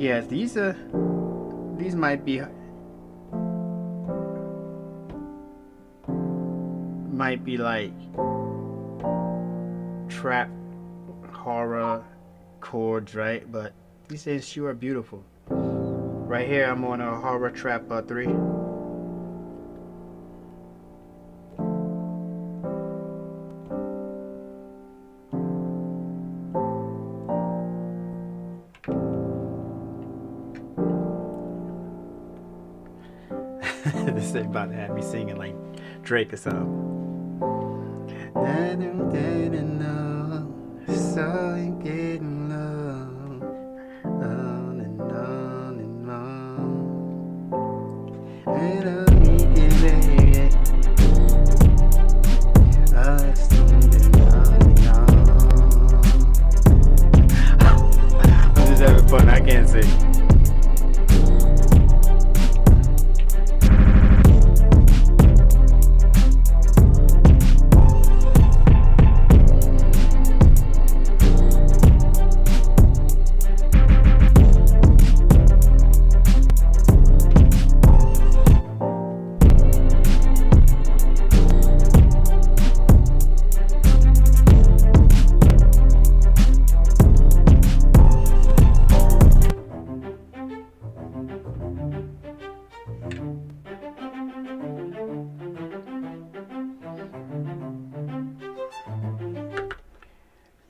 Yeah, these might be like trap horror chords, right? But these things sure are beautiful. Right here, I'm on a horror trap 3. This thing about to have me singing like Drake or something. So I'm getting low, on and on and on. I don't need to lay it. I'm just having fun. I can't sing.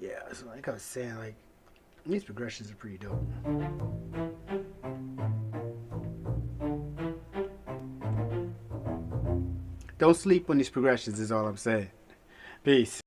Yeah, so like I was saying, like these progressions are pretty dope. Don't sleep on these progressions is all I'm saying. Peace.